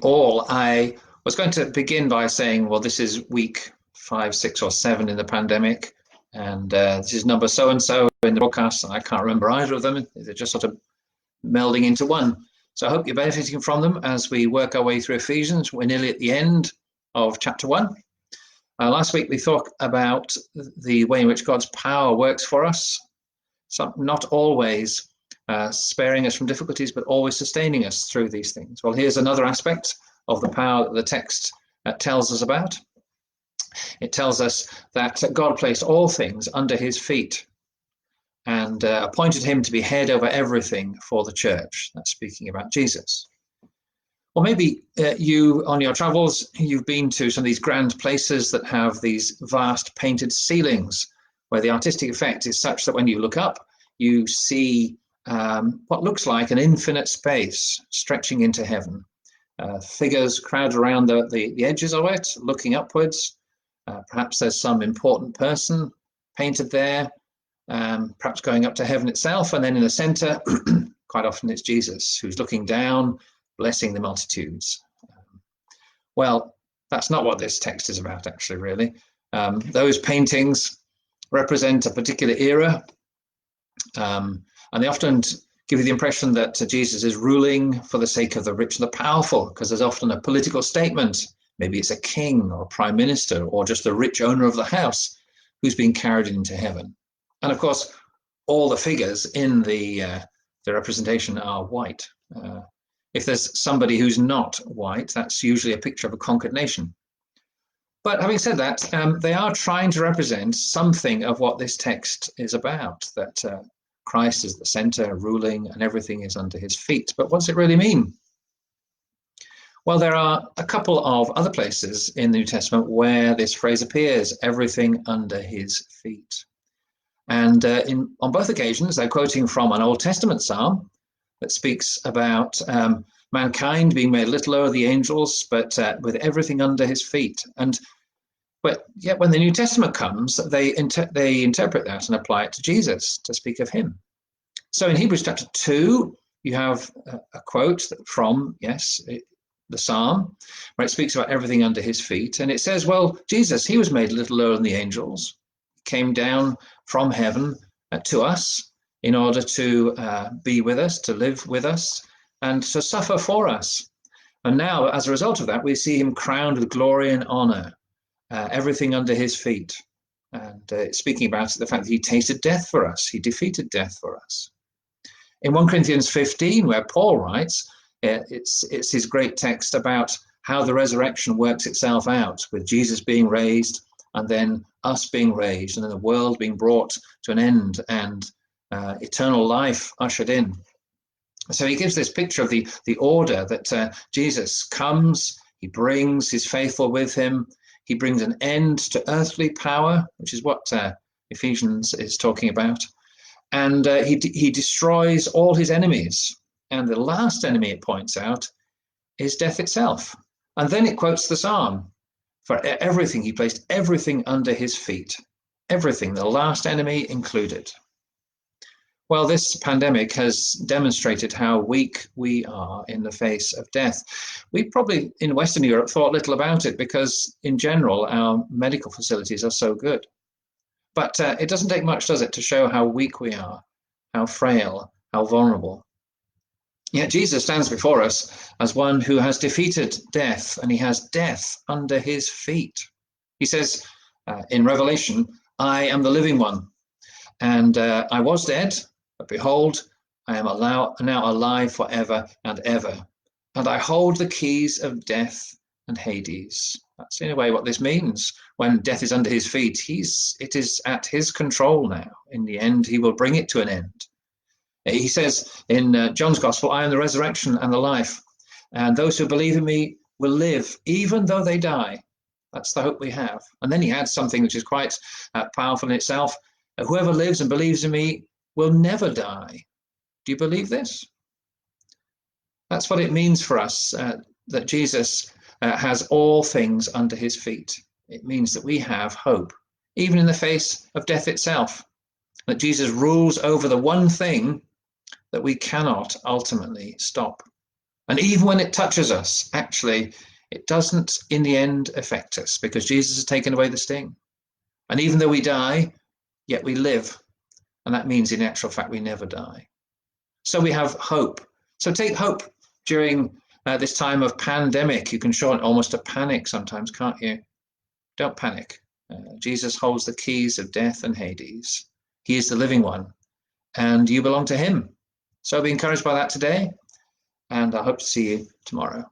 All, I was going to begin by saying, well, this is week 5, 6, or 7 in the pandemic, and this is number so and so in the broadcast. I can't remember either of them. They're just sort of melding into one. So I hope you're benefiting from them as we work our way through Ephesians. We're nearly at the end of chapter 1. Last week we talked about the way in which God's power works for us, not always sparing us from difficulties, but always sustaining us through these things. Well, here's another aspect of the power that the text tells us about. It tells us that God placed all things under his feet and appointed him to be head over everything for the church. That's speaking about Jesus. Or maybe you, on your travels, you've been to some of these grand places that have these vast painted ceilings, where the artistic effect is such that when you look up, you see what looks like an infinite space stretching into heaven. Figures crowd around the edges of it, looking upwards. Perhaps there's some important person painted there, perhaps going up to heaven itself, and then in the center, quite often it's Jesus, who's looking down, blessing the multitudes. Well, that's not what this text is about, actually, really. Those paintings represent a particular era, and they often give you the impression that Jesus is ruling for the sake of the rich and the powerful, because there's often a political statement. Maybe it's a king or a prime minister or just the rich owner of the house who's being carried into heaven. And of course, all the figures in the representation are white. If there's somebody who's not white, that's usually a picture of a conquered nation. But having said that, they are trying to represent something of what this text is about, that Christ is the center, ruling, and everything is under his feet. But what does it really mean? Well, there are a couple of other places in the New Testament where this phrase appears, everything under his feet. And on both occasions, they're quoting from an Old Testament psalm that speaks about mankind being made a little lower than the angels, but with everything under his feet. But yet when the New Testament comes, they interpret that and apply it to Jesus, to speak of him. So in Hebrews chapter 2, you have a quote from, the psalm, where it speaks about everything under his feet. And it says, well, Jesus, he was made a little lower than the angels, came down from heaven to us in order to be with us, to live with us, and to suffer for us. And now, as a result of that, we see him crowned with glory and honor, everything under his feet. And speaking about the fact that he tasted death for us, he defeated death for us. In 1 Corinthians 15, where Paul writes, it's his great text about how the resurrection works itself out, with Jesus being raised, and then us being raised, and then the world being brought to an end, and eternal life ushered in. So he gives this picture of the order that Jesus comes, he brings his faithful with him, he brings an end to earthly power, which is what Ephesians is talking about, and he destroys all his enemies. And the last enemy, it points out, is death itself. And then it quotes the psalm. For everything, he placed everything under his feet. Everything, the last enemy included. Well, this pandemic has demonstrated how weak we are in the face of death. We probably, in Western Europe, thought little about it because, in general, our medical facilities are so good. But it doesn't take much, does it, to show how weak we are, how frail, how vulnerable. Yet Jesus stands before us as one who has defeated death, and he has death under his feet. He says in Revelation, I am the living one, and I was dead, but behold, I am now alive forever and ever, and I hold the keys of death and Hades. That's in a way what this means. When death is under his feet, it is at his control now. In the end, he will bring it to an end. He says in John's Gospel, I am the resurrection and the life, and those who believe in me will live even though they die. That's the hope we have. And then he adds something which is quite powerful in itself. Whoever lives and believes in me will never die. Do you believe this? That's what it means for us, that Jesus has all things under his feet. It means that we have hope, even in the face of death itself, that Jesus rules over the one thing that we cannot ultimately stop. And even when it touches us, actually, it doesn't in the end affect us because Jesus has taken away the sting. And even though we die, yet we live. And that means in actual fact, we never die. So we have hope. So take hope during this time of pandemic. You can show it almost a panic sometimes, can't you? Don't panic. Jesus holds the keys of death and Hades. He is the living one, and you belong to him. So be encouraged by that today, and I hope to see you tomorrow.